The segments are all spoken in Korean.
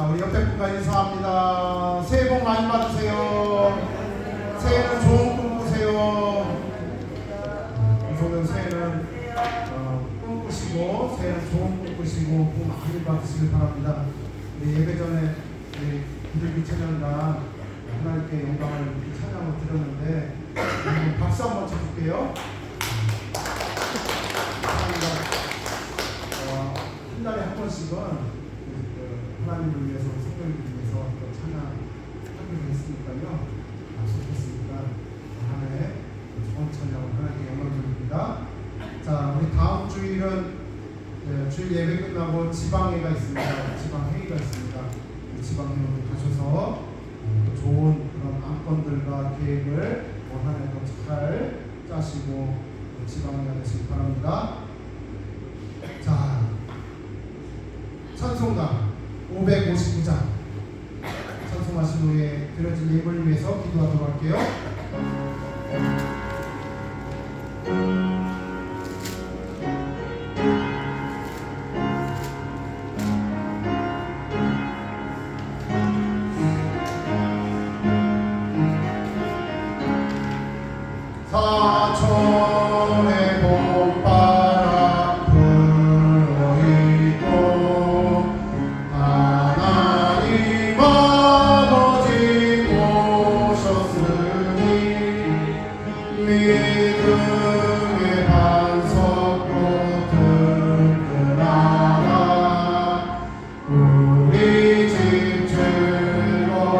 자, 우리 옆에 분과 인사합니다. 새해 복 많이 받으세요. 새해는 좋은 꿈 꾸세요. 우선은 새해는 꿈 꾸시고, 새해는 좋은 꿈 꾸시고, 복 많이 받으시길 바랍니다. 예배 전에 기들기 찬양가 하나님께 영광을 찬양을 드렸는데, 박수 한번 쳐줄게요. 한 달에 한 번씩은 하나님을 위해서, 성령을 위해서 또 찬양하기로 했으니까요. 약속했으니까 한 해 좋은 찬양을 하나님께 영광을 드립니다. 자, 우리 다음 주일은 주일 예배 끝나고 지방회가 있습니다. 지방회의가 있습니다. 지방회의로 가셔서 좋은 그런 안건들과 계획을 올 한 해도 잘 짜시고 지방회가 되시기 바랍니다. 자, 찬송가 559장 찬송하신 후에 드려진 예물을 위해서 기도하도록 할게요. 사천의 봄바람 불어있고 하나님 아버지 오셨으니 믿음의 반석도 든든하라. 우리 집 즐거운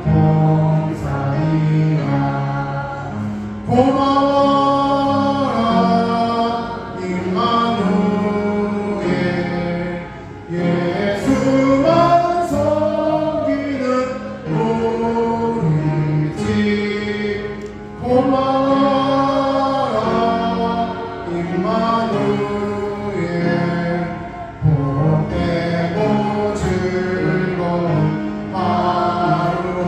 동산이야. 고마워라 임마누엘, 예수만 섬기는 우리 집. 고마워라 임마누엘, 복되고 즐거운 하루하루.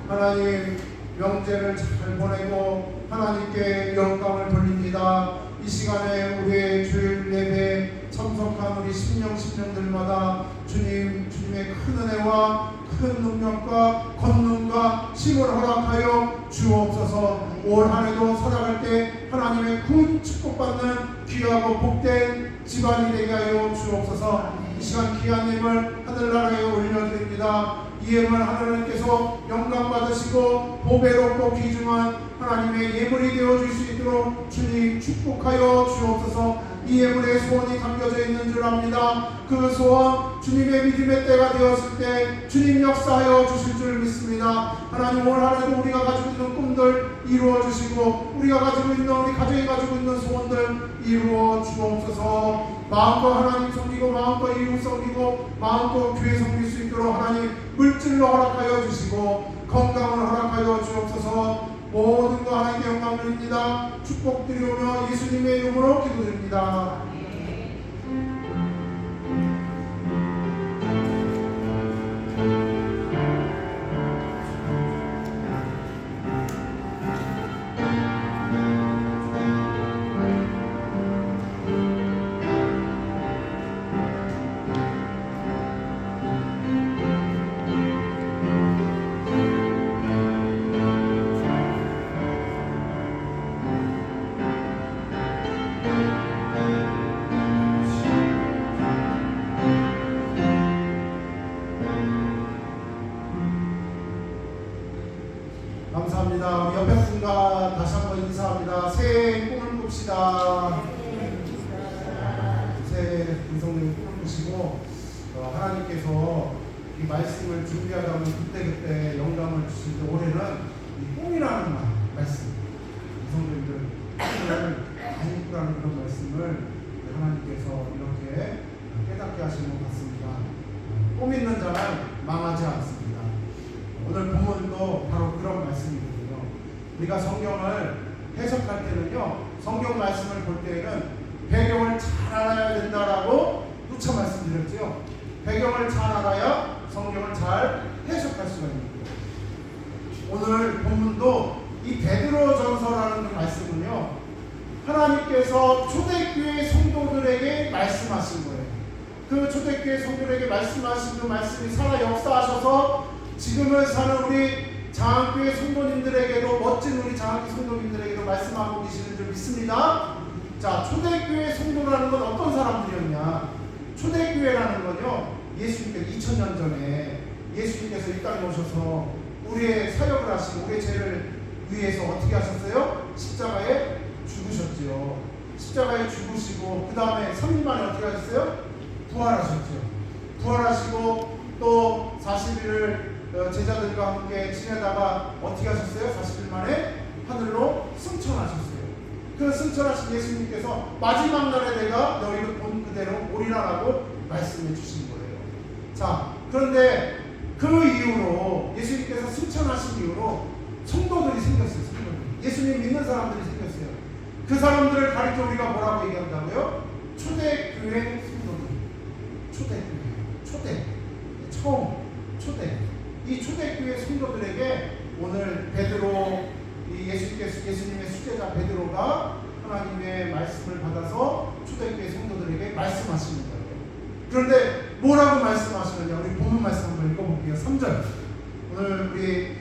하나님, 명제를 잘 보내고 하나님께 영광을 돌립니다. 이 시간에 우리의 주일 예배 참석한 우리 심령들마다 주님의 큰 은혜와 큰 능력과 권능과 힘을 허락하여 주옵소서. 올 한해도 살아갈 때 하나님의 군 축복받는 귀하고 복된 집안이 되게 하여 주옵소서. 이 시간 귀한 예물 하늘나라에 올려드립니다. 이 예물 하나님께서 영광 받으시고 보배롭고 귀중한 하나님의 예물이 되어줄 수 있도록 주님 축복하여 주옵소서. 이 예물의 소원이 담겨져 있는 줄 압니다. 그 소원 주님의 믿음의 때가 되었을 때 주님 역사하여 주실 줄 믿습니다. 하나님 올 한해도 우리가 가지고 있는 꿈들 이루어 주시고 우리가 가지고 있는 우리 가정이 가지고 있는 소원들 이루어 주옵소서. 마음껏 하나님 섬기고 마음껏 이웃 섬기고 마음껏 교회 섬길 수 있도록 하나님 물질로 허락하여 주시고 건강을 허락하여 주옵소서. 모든 거 하나님께 영광 드립니다. 축복드리오며 예수님의 이름으로 기도드립니다. 감사합니다. 우리 옆에 분과 다시 한번 인사합니다. 새해 꿈을 꿉시다. 새해 인성적인 꿈을 꾸시고 하나님께서 이 말씀을 준비하다 보면 그때그때 영감을 주시는데 올해는 이 꿈이라는 말씀 인성적인들 꿈을 많이 꾸라는 그런 말씀을 하나님께서 이렇게 깨닫게 하시는 것 같습니다. 꿈 있는 자는 망하지 않습니다. 오늘 본문도 바로 그런 말씀이거든요. 우리가 성경을 해석할 때는요, 성경 말씀을 볼 때에는 배경을 잘 알아야 된다라고 누차 말씀드렸죠. 배경을 잘 알아야 성경을 잘 해석할 수가 있는 거예요. 오늘 본문도 이 베드로전서라는 그 말씀은요, 하나님께서 초대교회 성도들에게 말씀하신 거예요. 그 초대교회 성도들에게 말씀하신 그 말씀이 살아 역사하셔서 지금을 사는 우리 장학교회 성도님들에게도 멋진 우리 장학교 성도님들에게도 말씀하고 계시는 줄 믿습니다. 자, 초대교회 성도라는 건 어떤 사람들이었냐? 초대교회라는 건요, 예수님께서 2000년 전에 예수님께서 이 땅에 오셔서 우리의 사역을 하시고 우리의 죄를 위해서 어떻게 하셨어요? 십자가에 죽으셨죠. 십자가에 죽으시고 그 다음에 3일 만에 어떻게 하셨어요? 부활하셨죠. 부활하시고 또 40일을 제자들과 함께 지내다가 어떻게 하셨어요? 40일 만에 하늘로 승천하셨어요. 그 승천하신 예수님께서 마지막 날에 내가 너희를 본 그대로 오리라라고 말씀해 주신 거예요. 자, 그런데 그 이후로 예수님께서 승천하신 이후로 성도들이 생겼어요. 성도들. 예수님 믿는 사람들이 생겼어요. 그 사람들을 가리켜 우리가 뭐라고 얘기한다고요? 초대교회 성도들. 초대. 처음. 초대. 이 초대교회 성도들에게 오늘 베드로, 예수님의 수제자 베드로가 하나님의 말씀을 받아서 초대교회 성도들에게 말씀하시는 거예요. 그런데 뭐라고 말씀하시느냐? 우리 본문 말씀 한번 읽어볼게요. 3절. 오늘 우리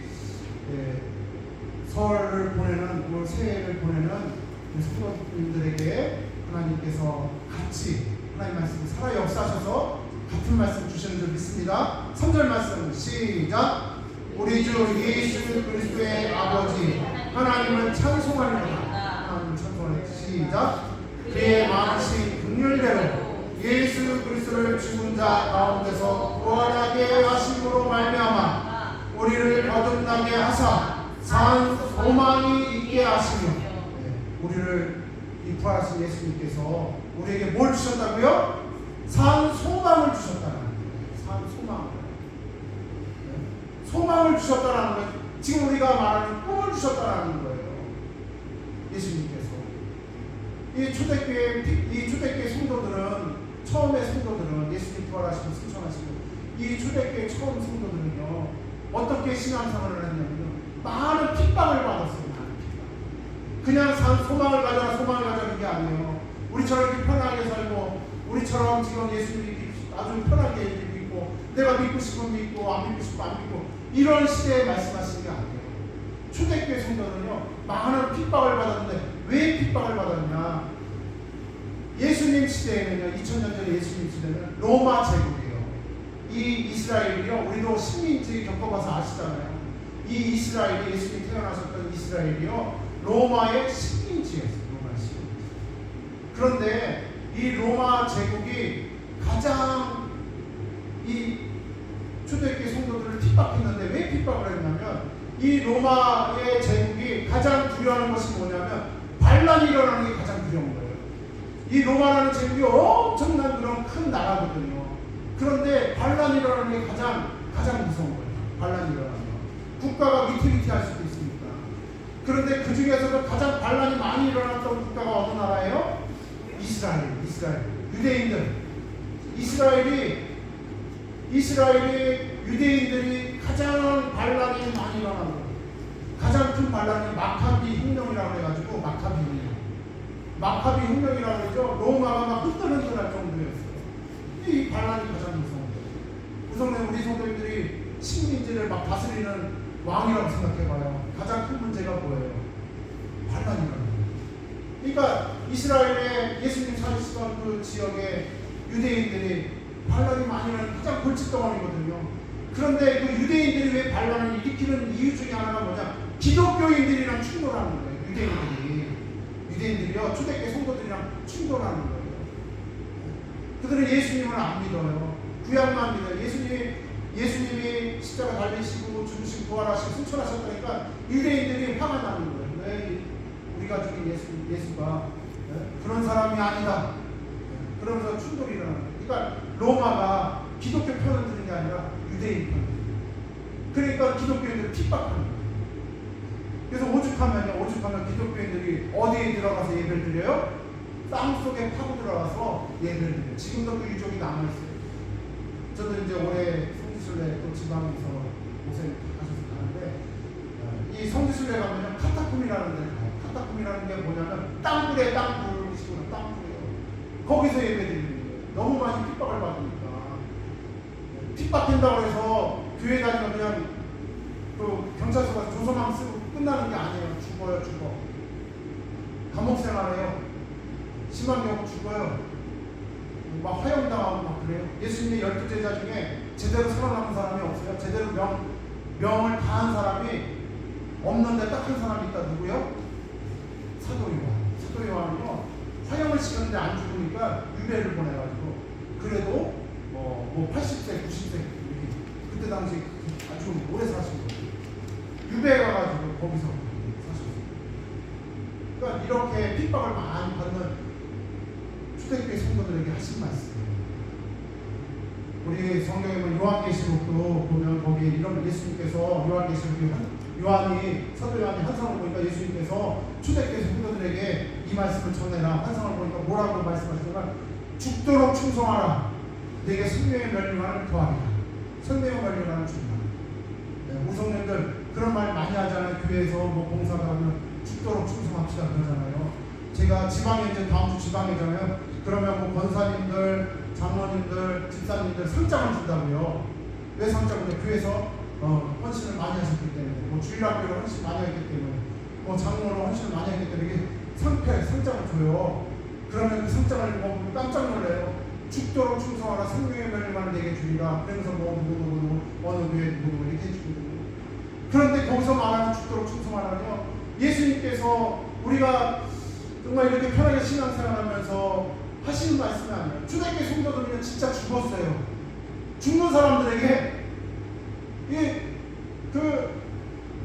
설을 보내는, 올 새해를 보내는 성도님들에게 하나님께서 같이 하나님 말씀을 살아 역사하셔서 같은 말씀 주시는 줄 믿습니다. 3절 말씀 시작. 우리 주 예수 그리스도의 아버지 하나님을 찬송하리로다. 하나님을 찬송하리. 시작. 그의 많으신 긍휼대로 예수 그리스도를 죽은 자 가운데서 부활하게 하심으로 말미암아 우리를 거듭나게 하사 산 소망이 있게 하시며, 우리를 이 부활하신 예수님께서 우리에게 뭘 주셨다고요? 산 소망을 주셨다는 거예요. 산 소망을. 소망을 주셨다는 건 지금 우리가 말하는 꿈을 주셨다는 거예요. 예수님께서. 이 초대교회 성도들은, 처음의 성도들은 예수님 부활하시고 승천하시고 이 초대교회 처음 성도들은요, 어떻게 신앙생활을 했냐면요, 많은 핍박을 받았어요. 많은 핍박. 그냥 산 소망을 가져라는 게 아니에요. 우리처럼 이렇게 편하게 살고 우리처럼 지금 예수님이 아주 편하게 믿고 내가 믿고 싶으면 믿고 안 믿고 싶으면 안 믿고 이런 시대에 말씀하시는 게 아니에요. 초대교회 성도는요, 많은 핍박을 받았는데 왜 핍박을 받았냐? 예수님 시대에는요, 2000년 전에 예수님 시대는 로마 제국이에요. 이 이스라엘이요, 우리도 식민지 겪어봐서 아시잖아요. 이 이스라엘이, 예수님이 태어나셨던 이스라엘이요, 로마의 식민지였어요. 로마의 식민지. 그런데 이 로마 제국이 가장 이 초대교회 성도들을 핍박했는데 왜 핍박을 했냐면 이 로마의 제국이 가장 두려워하는 것이 뭐냐면 반란이 일어나는 게 가장 두려운 거예요. 이 로마라는 제국이 엄청난 그런 큰 나라거든요. 그런데 반란이 일어나는 게 가장 무서운 거예요. 반란이 일어나면 국가가 위태위태할 수도 있으니까. 그런데 그 중에서도 가장 반란이 많이 일어났던 국가가 어느 나라예요? 이스라엘. 유대인들. 이스라엘이 유대인들이 가장 반란이 많이 일어난 거예요. 가장 큰 반란이 마카비 혁명이라고 해가지고 마카비 혁명이라고 해서 로마가 막 흔들흔들할 정도였어요. 이 반란이 가장 무서운 거예요. 우선 우리 성도님들이 식민지를 막 다스리는 왕이라고 생각해봐요. 가장 큰 문제가 뭐예요? 반란이라는 거예요. 그러니까 이스라엘의 예수님 사시던 그 지역의 유대인들이 반란이 많이 일어나는 가장 골칫덩어리거든요. 그런데 그 유대인들이 왜 반란을 일으키는 이유 중에 하나가 뭐냐? 기독교인들이랑 충돌하는 거예요. 유대인들이요 초대교회 성도들이랑 충돌하는 거예요. 그들은 예수님을 안 믿어요. 구약만 믿어요. 예수님이 십자가 달리시고 죽으시고 부활하시고 승천하셨다니까 유대인들이 화가 나는 거예요. 왜 우리가 죽인 예수가 그런 사람이 아니다. 그러면서 충돌이 일어나는 거예요. 그러니까 로마가 기독교 편을 드는 게 아니라 유대인 편. 그러니까 기독교인들을 핍박하는 거예요. 그래서 오죽하면 기독교인들이 어디에 들어가서 예배를 드려요? 땅 속에 파고 들어가서 예배를 드려요. 지금도 그 유적이 남아있어요. 저도 이제 올해 성지순례 또 지방에서 고생하셔서 가는데 이 성지순례 가면 카타콤이라는 데를 가요. 카타콤이라는 게 뭐냐면 땅굴에 땅굴이시구나. 땅굴이에요. 거기서 예배 드리는 거예요. 너무 많이 핍박을 받으니까. 핍박된다고 해서 교회 다니면 그냥 그 경찰서가 조서만 쓰고 끝나는 게 아니에요. 죽어. 감옥 생활해요. 심한 경우 죽어요. 막 화형당하고 막 그래요. 예수님의 12제자 중에 제대로 살아남은 사람이 없어요. 제대로 명을 다한 사람이 없는데 딱 한 사람이 있다. 누구요? 사도 요한은요 화형을 시켰는데 안 죽으니까 유배를 보내가지고 그래도 뭐 80세 90세 그때 당시 아주 오래 사신 거예요. 유배 가가지고 거기서 사셨어요. 그러니까 이렇게 핍박을 많이 받는 초대교회 성도들에게 하신 말씀이에요. 우리 성경에 보면 요한계시록도 보면 거기 이런 예수님께서 사도 요한이 환상을 보니까 예수님께서 초대교회 성도들에게 이 말씀을 전해라. 환상을 보니까 뭐라고 말씀하시냐면 죽도록 충성하라. 내게 생명의 멸류관을 더하리라. 생명의 멸류관을 준다. 우리 성도님들 그런 말 많이 하잖아요. 교회에서 뭐 봉사가 하면 죽도록 충성합시다 그러잖아요. 제가 지방에 이제 다음 주 지방이잖아요. 그러면 뭐 권사님들, 장로님들, 집사님들 상장을 준다고요. 왜 상장을 줘요? 교회에서 헌신을 많이 하셨기 때문에, 뭐 주일학교로 헌신 많이 했기 때문에, 뭐 장로로 헌신을 많이 했기 때문에 이게 상장을 줘요. 그러면 그 상장을 보면 깜짝 놀래요. 죽도록 충성하라. 생명의 멸류관을 내게 주리라. 그러면서 뭐 누구 어느 교회 누구 이렇게 해주거든요. 그런데 거기서 말하는 죽도록 충성하라는요, 예수님께서 우리가 정말 이렇게 편하게 신앙생활하면서 하시는 말씀이 아니에요. 초대교회 성도들은 진짜 죽었어요. 죽는 사람들에게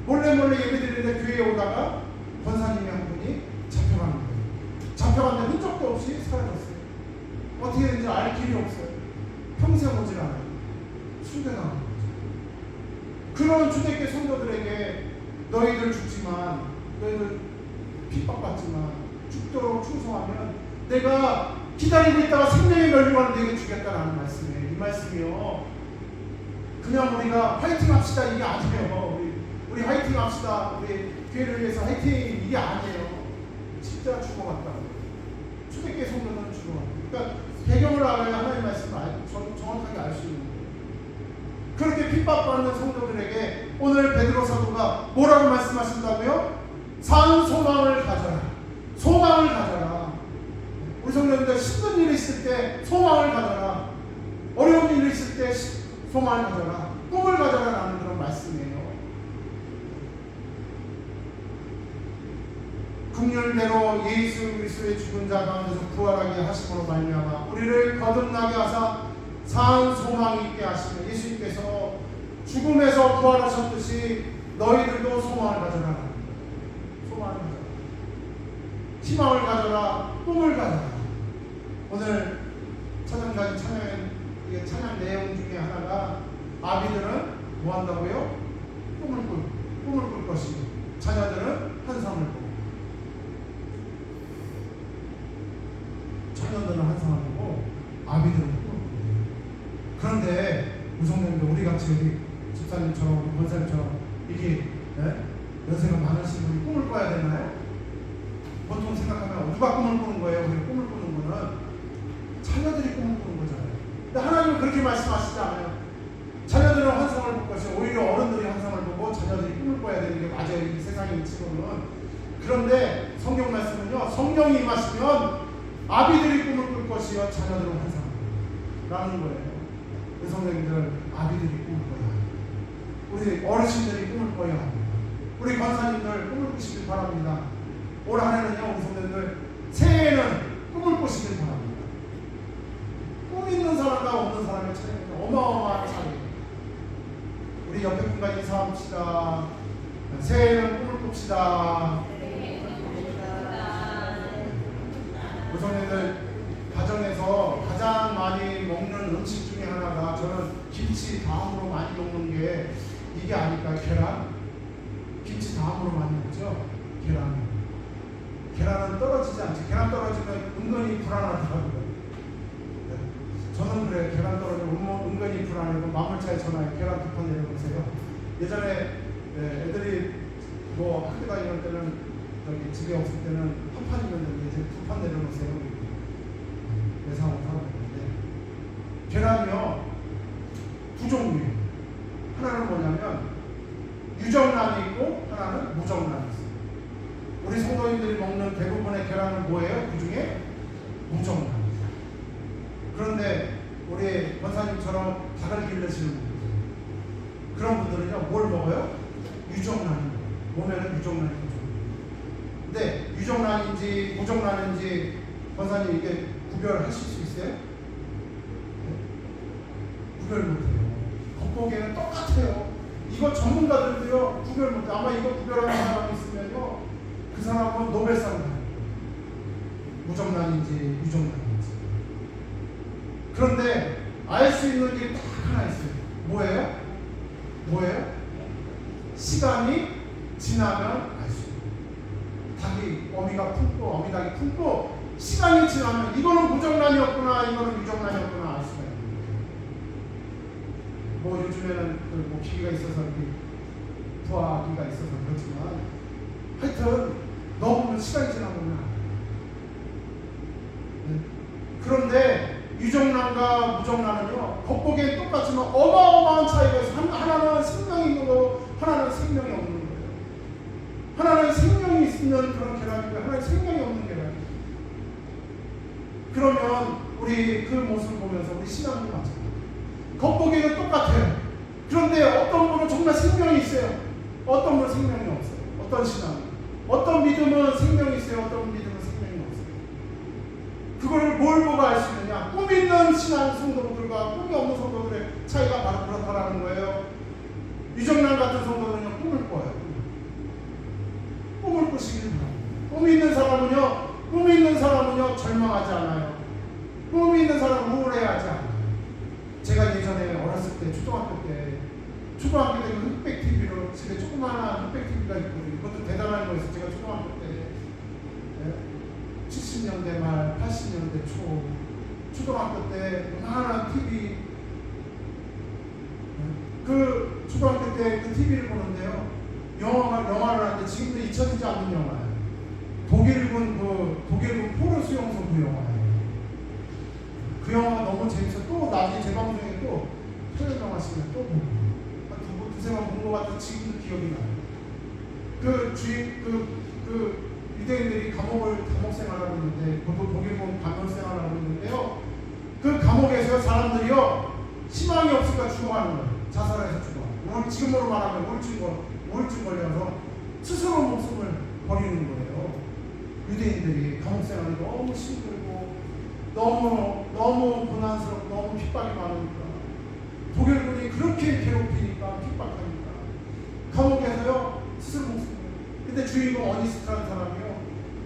몰래 예배드리는데 교회에 오다가 권사님이 한 분이 잡혀가는 거예요. 잡혀갔는데 흔적도 없이 사라졌어요. 어떻게든지 알 길이 없어요. 평생 오질 않아요. 순교당하는 거죠. 그런 초대교회 성도들에게 너희들 죽지만, 너희들 핍박받지만 죽도록 충성하면 내가 기다리고 있다가 생명의 멸류관을 내게 주겠다라는 말씀이에요. 이 말씀이요. 그냥 우리가 화이팅 합시다 이게 아니에요. 우리 화이팅 합시다. 우리 교회를 위해서 화이팅 이게 아니에요. 진짜 죽어갔다고. 초대교회 성도는 죽어갔다. 그러니까 배경을 알아야 하나님의 말씀을 정확하게 알 수 있는 거예요. 그렇게 핍박받는 성도들에게 오늘 베드로 사도가 뭐라고 말씀하신다고요? 산 소망을 가져라. 소망을 가져라. 우리 성도님들 힘든 일이 있을 때 소망을 가져라. 어려운 일이 있을 때 소망을 가져라. 꿈을 가져라라는 그런 말씀이에요. 주는 대로 예수 그리스도의 죽은 자 가운데서 부활하게 하심으로 말미암아 우리를 거듭나게 하사 산 소망이 있게 하시며 예수님께서 죽음에서 부활하셨듯이 너희들도 소망을 가져라. 소망을 가져라. 희망을 가져라. 꿈을 가져라. 오늘 찬양가지 찬양 내용 중에 하나가 아비들은 뭐 한다고요? 꿈을 꿀 것이고 자녀들은 환상을 보고 자녀들은 환상을 보고 아비들은 꿈을 꾸고. 그런데 우성님도 우리같이 우리 집사님처럼 우리 권사님처럼 이게 연세가 많으신 분이 꿈을 꿔야 되나요? 보통 생각하면 누가 꿈을 꾸는 거예요? 우리가 꿈을 꾸는 거는 자녀들이 꿈을 꾸는 거잖아요. 근데 하나님은 그렇게 말씀하시지 않아요. 자녀들은 환상을 볼 것이 오히려 어른들이 환상을 보고 자녀들이 꿈을 꿔야 되는 게 맞아요. 이 세상의 이치로는. 그런데 성경 말씀은요, 성령이 임하시면 아비들이 꿈을 꿀 것이요 자녀들은 환상을 라는 거예요. 우리 성령님들 아비들이 꿈을 꿔야 합니다. 우리 어르신들이 꿈을 꿔야 합니다. 우리 권사님들 꿈을 꾸시길 바랍니다. 올 한해는요 우리 성도님들 새해에는 꿈을 꾸시길 바랍니다. 꿈 있는 사람과 없는 사람의 차이는 어마어마한 차이입니다. 우리 옆에 분과 인사합시다. 새해에는 꿈을 꿉시다. 우리 성도님들 가정에서 가장 많이 먹는 음식 중에 하나가 저는 김치 다음으로 많이 먹는 게 이게 아닐까요? 계란? 김치 다음으로 많이 먹죠? 계란은 떨어지지 않죠. 계란 떨어지면 은근히 불안하더라고요. 네. 저는 그래요. 계란 떨어지면 은근히 불안해요. 마물차에 전화해. 계란 2판 내려보세요. 예전에 애들이 뭐 학교 다니는 때는 저기 집에 없을 때는 한 판이었는데 이제 2판 내려놓으세요. 예상하고 살았는데 계란이요 두 종류예요. 하나는 뭐냐면 유정란이 있고 하나는 무정란이 있어요. 우리 성도님들이 먹는 대부분의 계란은 뭐예요? 그 중에 무정란. 그런데 우리 권사님처럼 닭을 기르시는 분들, 그런 분들은요 뭘 먹어요? 유정란을 몸에는 유정란이 있죠. 근데 유정란인지 무정란인지 권사님 이게 구별하실 수 있어요? 네? 구별 못해요. 겉보기에는 똑같아요. 이거 전문가들도요 구별 못해요. 아마 이거 구별하는 사람이 있으면요 그 사람은 노벨상 받아요. 무정란인지 유정란인지. 그런데 알 수 있는 게 딱 하나 있어요. 뭐예요? 시간이 지나면 알 수 있어요. 어미닭이 품고 시간이 지나면 이거는 무정란이었구나 이거는 유정란이었구나 알 수가 있어요. 뭐 요즘에는 뭐 기기가 있어서 부화기가 있어서 그렇지만 하여튼 넣어보면 시간이 지나보면 네. 그런데 유정란과 무정란은요 겉보기엔 똑같지만 어마어마한 차이가 있어요. 하나는 생명이 있는 거고 하나는 생명이 없는 거예요. 하나는 생명이 있는 그런 계란이고 하나는 생명이 없는 계란이에요. 그러면 우리 그 모습을 보면서 우리 신앙도 마찬가지예요. 겉보기에는 똑같아요. 그런데 어떤 분은 정말 생명이 있어요. 어떤 분은 생명이 없어요. 어떤 신앙은 어떤 믿음은 생명이 있어요. 어떤 믿음은 생명이 없어요. 그거를 뭘 보고 알 수 있느냐? 꿈 있는 신앙 성도들과 꿈이 없는 성도들의 차이가 바로 그렇다라는 거예요. 유정란 같은 성도들은요 꿈을 꿔요. 꿈을 꾸시길 바랍니다. 꿈이 있는 사람은요 절망하지 않아요. 꿈이 있는 사람은 우울해하지 않아요. 제가 예전에 어렸을 때 초등학교 때 흑백 TV로 집에 조그마한 흑백 TV가 있고 이것도 대단한 거였어요. 제가 초등학교 때 70년대 말 80년대 초 초등학교 때 요만한 TV 그 초등학교 때 그 TV를 보는데요 영화를 하는데 지금도 잊혀지지 않는 영화예요. 독일군 포로 수용소 그 영화예요. 그 영화가 너무 재밌어. 또 나중에 재방송에 또 토요일 영화 시간에 또 보고 두세 번 본 것 같아. 지금도 기억이 나요. 그 유대인들이 감옥 생활하고 있는데 보통 독일군 감옥 생활하고 있는데요. 그 감옥에서 사람들이요 희망이 없으니까 죽어가는 거예요. 자살해서 죽어. 지금으로 말하면 우울증 걸려서 스스로 목숨을 버리는 거예요. 유대인들이 감옥 생활이 너무 힘들고 너무 고난스럽고 너무 핍박이 많으니까 독일군이 그렇게 괴롭히니까 핍박하니까 감옥에서요 스스로 목숨을. 근데 주인공 어니스트라는 사람이요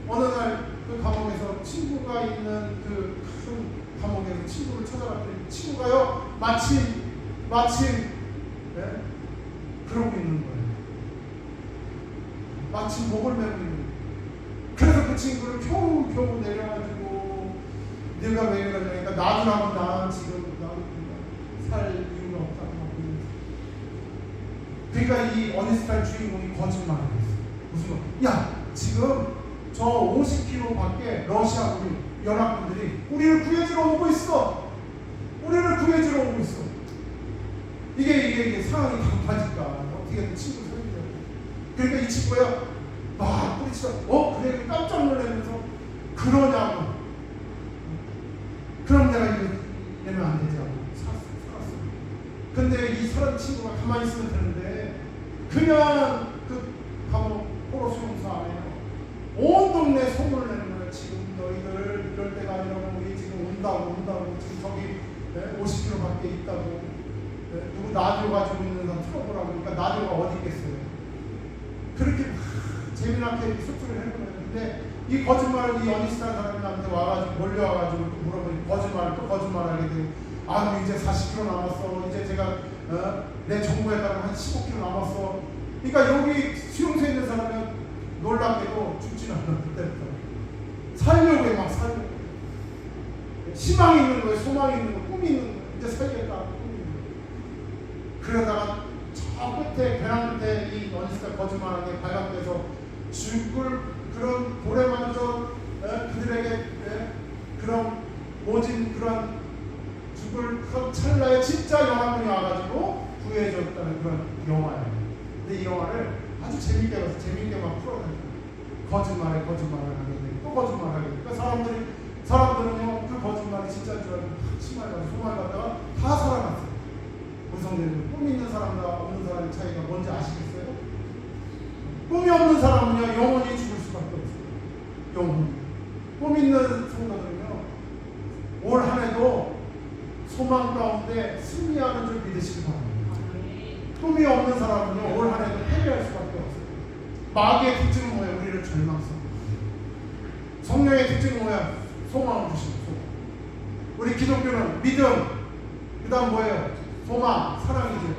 어느 날 그 감옥에서 친구가 있는 그 큰 감옥에서 친구를 찾아갔더니 친구가요 마침 네? 그러고 있는 거예요. 마침 목을 메고 있는 거예요. 그래서 그 친구를 겨우 내려가지고 네가 왜 그러냐니까 놔두라고 난 지금 살 이유가 없다고 하고 있는 거예요. 그러니까 이 어니스트라는 주인공이 거짓말을 했어요. 무슨 말? 야 지금 저 50km 밖에 러시아 연합군들이 우리를 구해주러 오고 있어. 이게 상황이 급하니까 어떻게든 친구를 살리려고. 그러니까 이 친구가 막 뿌리치다 그래 깜짝 놀라면서 그러냐고. 그럼 내가 이러면 안 되지 하고 살았어. 근데 이 사람 친구가 가만히 있으면 되는데 그냥 그 감옥 포로수용소 안에 온 동네 소문을 내는 거예요. 지금 너희들 이럴 때가 아니라고 우리 지금 온다고 지금 저기 50km 밖에 있다고 누구 라디오 가지고 있는 사람 틀어보라고. 그러니까 라디오가 어디 있겠어요. 그렇게 재미나게 소통을 해는 거예요. 근데 이 거짓말을 이 어니스트라는 사람한테 와가지고 몰려와가지고 또 물어보니 거짓말하게 되고 이제 40km 남았어. 이제 제가 내 정보에 따라 한 15km 남았어. 그러니까 여기 수용소에 있는 사람은 놀랍게도 죽지는 않아. 그때부터 살려고 막 살려고. 희망이 있는 거예요. 소망이 있는 거예요. 꿈이 있는 거예요. 이제 살겠다. 꿈이 있는 거예요. 그러다가 저 끝에 배낭 끝에 이 어니스트가 거짓말하게 발각돼서 죽을 그런 고래마저 그들에게 그런 모진 그런 죽을 그런 찰나에 진짜 연합군이 와가지고 구해줬다는 그런 영화예요. 근데 이 영화를 아주 재밌게 봐서 재밌게 막 풀어내요. 거짓말을 하게 되고 또 거짓말하게 되고. 그러니까 사람들은요 그 거짓말이 진짜인 줄 알고 심하게 가서 소망을 갖다가 다 살아났어요. 우리 성도님들 꿈이 있는 사람과 없는 사람의 차이가 뭔지 아시겠어요? 꿈이 없는 사람은요 영원히 죽을 수밖에 없어요. 영원히. 꿈 있는 성도들은요 올 한 해도 소망 가운데 승리하는 줄 믿으시기 바랍니다. 꿈이 없는 사람은요 올 한 해도 패배할 수밖에 없어요. 마귀의 특징은 뭐예요? 우리를 절망성. 성령의 특징은 뭐야? 소망을 주시는 소망. 우리 기독교는 믿음, 그 다음 뭐예요? 소망, 사랑이죠.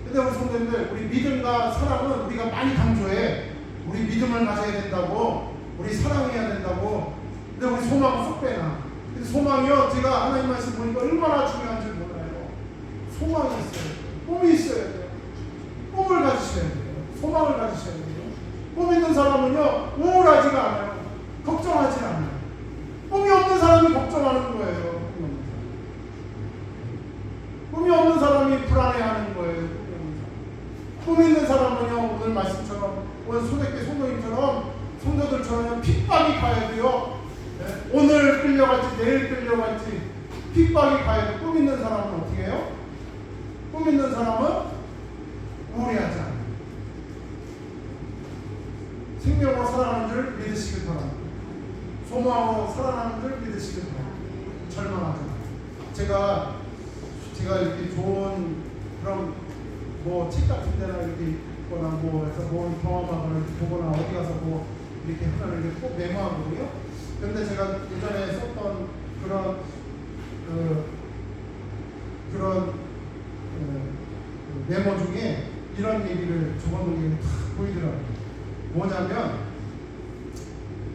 근데 우리 성도님들 우리 믿음과 사랑은 우리가 많이 강조해. 우리 믿음을 가져야 된다고, 우리 사랑해야 된다고. 근데 우리 소망은 쏙 빼나. 근데 소망이요 제가 하나님 말씀 보니까 얼마나 중요한지 몰라요. 소망이 있어야 돼요. 꿈이 있어야 돼요. 꿈을 가지셔야 돼요. 소망을 가지셔야 돼요. 꿈 있는 사람은요 우울하지가 않아요. 걱정하지 않아요. 꿈이 없는 사람이 걱정하는 거예요. 꿈이 없는 사람이 불안해하는 거예요. 꿈 있는 사람은요 오늘 말씀처럼 오늘 소대께 성도님처럼 성도들처럼 핍박이 가야 돼요. 오늘 끌려갈지 내일 끌려갈지 핍박이 가야 돼요. 꿈 있는 사람은 어떻게 해요? 꿈 있는 사람은 우울해하지 않아요. 생명으로 살아가는 줄 믿으시길 바랍니다. 소망으로 살아가는 줄 믿으시길 바랍니다. 절망하지 않아요. 제가 이렇게 좋은 그런 뭐 책 같은 데나 이렇게 있거나 뭐 해서 뭐 경험하거나 이렇게 보거나 어디 가서 뭐 이렇게 하나를 이렇게 꼭 메모하거든요. 근데 제가 예전에 썼던 그런 메모 중에 이런 얘기를 적어놓은 게 탁 보이더라고요. 뭐냐면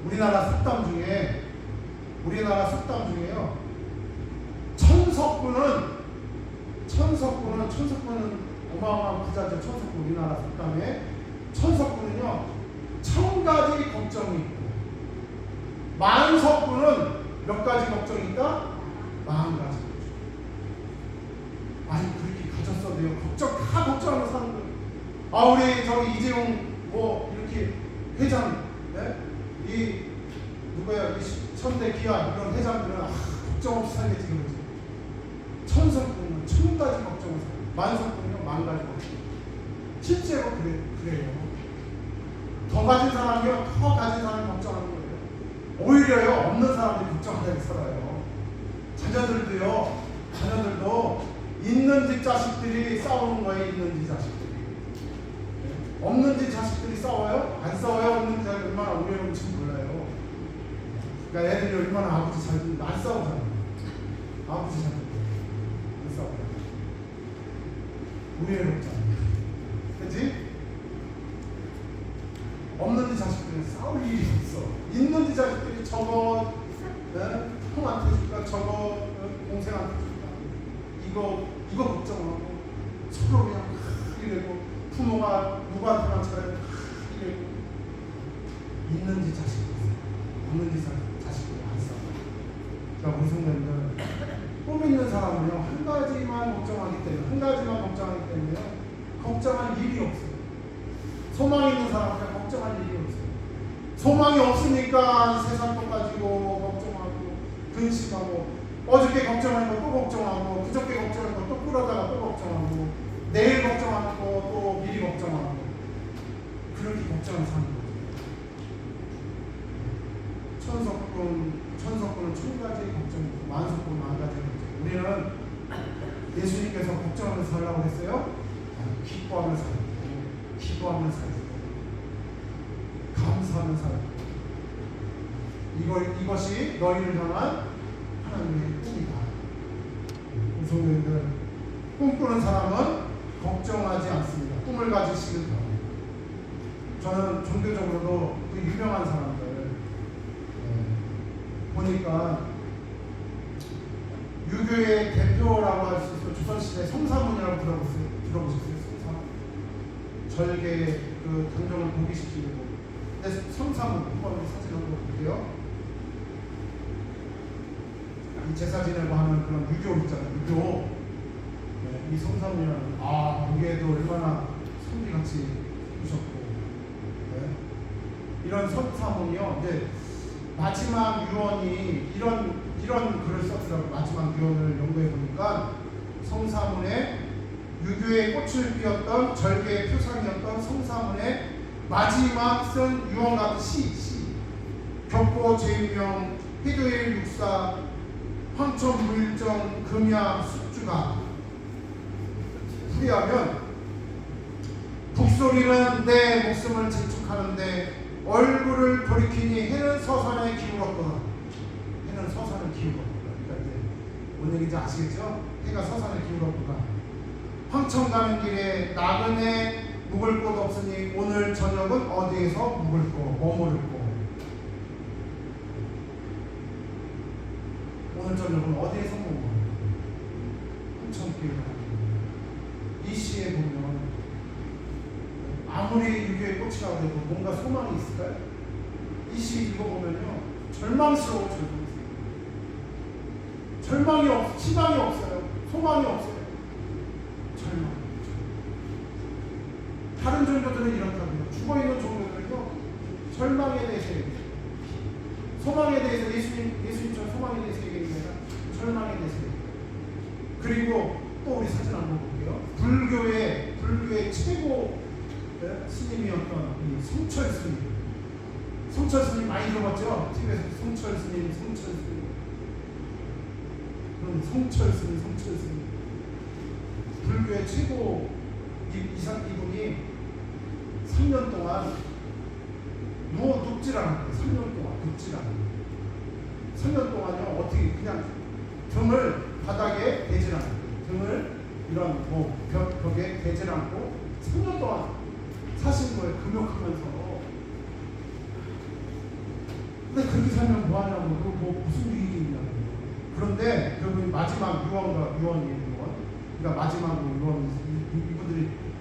우리나라 속담 중에요 천석군은 어마어마한 부자죠. 천석군 우리나라 속담에 천석군은요 1000가지 걱정이 있고 만석군은 몇 가지 걱정이 있다? 40가지. 아니 그렇게 가졌어도 돼요. 다 걱정하는 사람들. 우리 저기 이재용 뭐 이렇게 회장, 이 누구야? 현대 기아 이런 회장들은 걱정 없이 살겠지 그러지. 천석군은 1000가지 걱정을 살아요. 만석군은요 10,000가지 걱정. 실제로 그래요. 더 가진 사람이 걱정하는 거예요. 오히려요 없는 사람들이 걱정하게 살아요. 자녀들도 있는 집 자식들이 싸우는 거예요. 있는 집 자식들이. 없는 집 자식들이 싸워요? 안 싸워요? 없는 집 자식이 얼마나 우애로운지 몰라요. 그러니까 애들이 얼마나 아버지 잘안 싸우잖아요. 아버지 잘 안 싸워요. 우애롭잖아요. 그치? 없는 집 자식들이 싸울 일이 없어. 있는 집 자식들이 저거 형한테 줄까? 저거 동생한테 줄까? 이거 걱정하고 서로 그냥 이래고 부모가 누구한테만 잘해도 이래고 있는 집 자식들 없는 집 자식들이 안 싸워. 그러니까 우리 성도님들 꿈 있는 사람은요 한 가지만 걱정하기 때문에 걱정할 일이 없어요. 소망이 있는 사람은 그냥 걱정할 일이 없어요. 소망이 없으니까 세상 것 가지고 걱정하고 근심하고 어저께 걱정한 거 또 걱정하고 그저께 걱정한 거 또 끌어다가 또 걱정하고 내일 걱정하는 거 또 미리 걱정하고 그렇게 걱정을 사는 거죠. 천석군은 1000가지 걱정이고 만석군은 10,000가지 걱정. 우리는 예수님께서 걱정하면서 살라고 했어요. 기뻐하면서 살고 기도하면서 살고 감사하면서 살고 이것이 너희를 향한 하나님의 꿈이다. 성도님들 꿈꾸는 사람은 걱정하지 않습니다. 꿈을 가지시길 바랍니다. 저는 종교적으로도 그 유명한 사람들 보니까 유교의 대표라고 할 수 있어요. 조선시대 성사문이라고 들어보셨어요? 절개 그 당정을 보기시키고 근데 성사문 한번 사진 한번 볼게요. 이 제사 지내고 하는 그런 유교 있잖아요. 유교 이 성사문이라는 보기에도 얼마나 성비같이 예쁘셨고 이런 성사문이요. 이제 마지막 유언이 이런 글을 썼더라고요. 마지막 유언을 연구해 보니까 성사문에 유교의 꽃을 피웠던 절개의 표상이었던 성사문의 마지막 쓴 유언 같은 시 격보 제임명 희도일 육사 황천무일정 금야 숙주가 후리하면 북소리는 내 목숨을 재촉하는데 얼굴을 돌이키니 해는 서산에 기울었구나. 해는 서산을 기울었구나. 그러니까 이제 뭔 얘기인지 아시겠죠? 해가 서산에 기울었구나. 황천 가는 길에 나그네 묵을 곳 없으니 오늘 저녁은 어디에서 묵을 곳, 머무를 곳. 오늘 저녁은 어디에서 머무를 곳. 황천길 가는 길. 이 시에 보면 아무리 유교의 꽃이라고 해도 뭔가 소망이 있을까요? 이 시 읽어보면요 절망스러워. 희망이 없어요. 소망이 없어요. 절망. 다른 종교들은 이렇다고요. 죽어있는 종교들은요 절망에 대해서 얘기해요. 소망에 대해서 예수님처럼 소망에 대해서 얘기해요. 절망에 대해서 얘기해요. 그리고 또 우리 사진 한번 볼게요. 불교의 최고 스님이었던 이 성철 스님. 성철 스님 많이 들어봤죠? TV에서 성철 스님. 그럼 성철 스님. 불교의 최고 이분이 3년 동안 눕질 않았대요. 3년 동안 눕질 않았대요. 3년 동안요 어떻게 그냥 등을 바닥에 대질 않았대요. 등을 이런 벽에 대질 않고 3년 동안 사신 거예요. 금욕하면서. 근데 그렇게 살면 뭐하냐고. 무슨 유익이 있냐고. 그런데 그분이 마지막 유언이에요. 그러니까 마지막으로 이분들이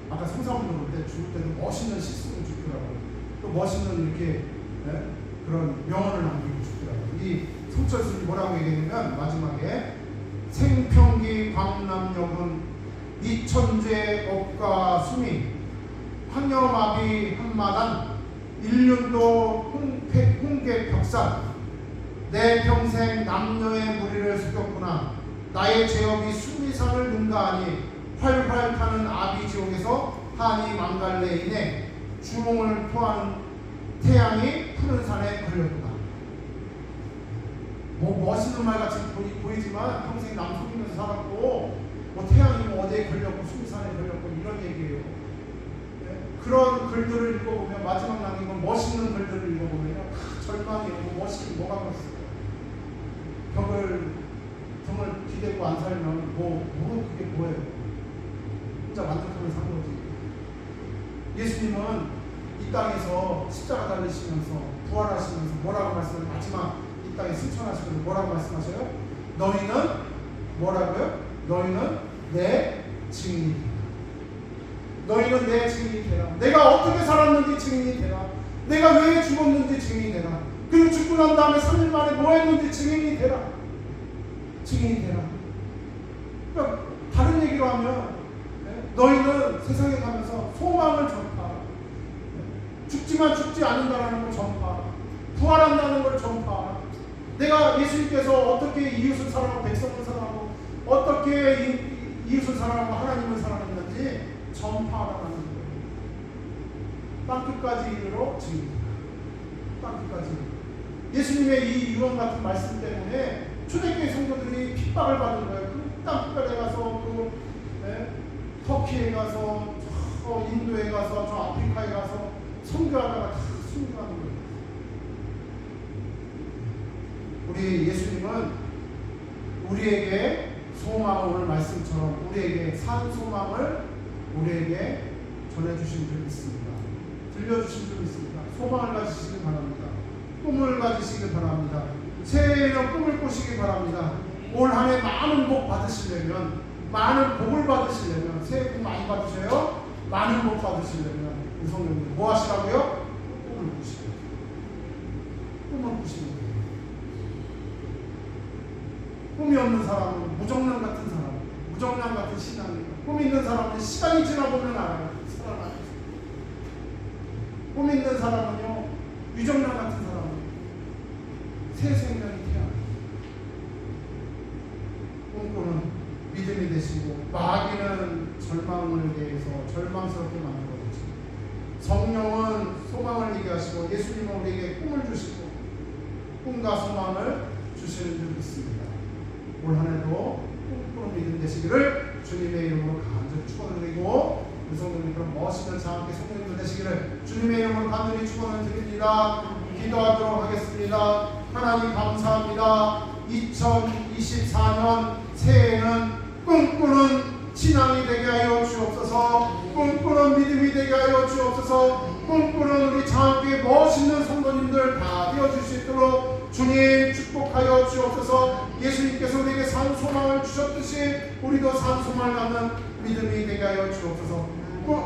아까 성사문으로 볼 때 죽을 때도 멋있는 시스템을 죽더라고요. 또 멋있는 이렇게 그런 명언을 남기고 죽더라고요. 이 성철 스님이 뭐라고 얘기했냐면 마지막에 생평기 광남역은 이천재 업과 수미 황여마비 한마당 일륜도 홍계 벽산 내 평생 남녀의 무리를 숙였구나. 나의 죄업이 수미산을 능가하니 활활 타는 아비지옥에서 한이 망갈래이네 주몽을 토하는 태양이 푸른 산에 걸렸구나. 뭐 멋있는 말 같이 보이지만 평생 남성이면서 살았고 뭐 태양이 뭐 어디에 걸렸고 수미산에 걸렸고 이런 얘기예요. 네? 그런 글들을 읽어보면 마지막 남긴 건 멋있는 글들을 읽어보면 절망이 오고 멋있게 뭐가 멋있어요. 등을 기대고 안 살면 그게 뭐예요? 혼자 만족하면 사는 거지. 예수님은 이 땅에서 십자가 달리시면서 부활하시면서 뭐라고 말씀하세요? 마지막 이 땅에 승천하시면서 뭐라고 말씀하셔요? 너희는 뭐라고요? 너희는 내 증인이 되라. 너희는 내 증인이 되라. 내가 어떻게 살았는지 증인이 되라. 내가 왜 죽었는지 증인이 되라. 그리고 죽고 난 다음에 3일 만에 뭐 했는지 증인이 되라. 증인이 되라. 그러니까 다른 얘기로 하면 너희는 세상에 가면서 소망을 전파하라. 죽지만 죽지 않는다라는 걸 전파하라. 부활한다는 걸 전파하라. 내가 예수님께서 어떻게 이웃을 사랑하고 백성을 사랑하고 어떻게 이웃을 사랑하고 하나님을 사랑했는지 전파하라는 거예요. 땅끝까지 이르러 증인이다. 땅끝까지. 예수님의 이 유언 같은 말씀 때문에 초대교회 성도들이 핍박을 받은 거예요. 그 땅끝까지 가서 터키에 가서 저 인도에 가서 저 아프리카에 가서 선교하다가 다 순교하는 거예요. 우리 예수님은 우리에게 소망을 오늘 말씀처럼 우리에게 산 소망을 우리에게 전해주신 줄 믿습니다. 들려주신 줄 믿습니다. 소망을 가지시길 바랍니다. 꿈을 가지시길 바랍니다. 새해에는 꿈을 꾸시기 바랍니다. 올 한 해 많은 복 받으시려면, 많은 복을 받으시려면, 새해 복 많이 받으셔요. 많은 복 받으시려면 우리 성령님 뭐 하시라고요? 꿈을 꾸시고, 꿈을 꾸시는 거예요. 꿈이 없는 사람은 무정랑 같은 사람, 무정랑 같은 신앙이에요. 꿈 있는 사람은 시간이 지나보면 알아요. 꿈 있는 사람은요, 유정랑 같은 사람이에요. 새 생명이 태어나요. 꿈꾸는 믿음이 되시고, 마귀는 절망을 대해서 절망스럽게 만들어주시고, 성령은 소망을 이게 하시고, 예수님은 우리에게 꿈을 주시고, 꿈과 소망을 주시는 줄 믿습니다. 올 한 해도 꿈꾸는 믿음 되시기를 주님의 이름으로 간절히 축원드리고, 우리 성도님 그럼 멋있는 자 함께 성령님들 되시기를 주님의 이름으로 간절히 축원을 드립니다. 기도하도록 하겠습니다. 하나님 감사합니다. 2024년 새해에는 꿈꾸는 신앙이 되게 하여 주옵소서. 꿈꾸는 믿음이 되게 하여 주옵소서. 꿈꾸는 우리 자함께 멋있는 성도님들 다 되어줄 수 있도록 주님 축복하여 주옵소서. 예수님께서 우리에게 산 소망을 주셨듯이 우리도 산 소망을 갖는 믿음이 되게 하여 주옵소서.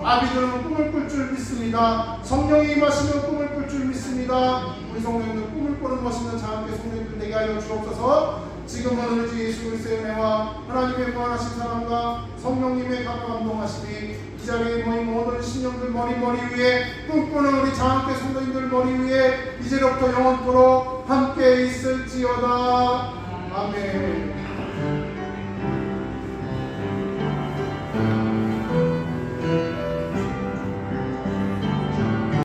아비들은 꿈을 꿀 줄 믿습니다. 성령이 임하시면 꿈을 꿀 줄 믿습니다. 우리 성령님들 꿈을 꾸는 멋있는 자함께 성령님들 되게 하여 주옵소서. 지금은 우리 주 예수 그리스도의 은혜와 하나님의 무한하신 사랑과 성령님의 감동하심이 이 자리에 모인 모든 신령들 머리 위에 꿈꾸는 우리 자함께 성도님들 머리 위에 이제부터 영원토록 함께 있을지어다. 아멘.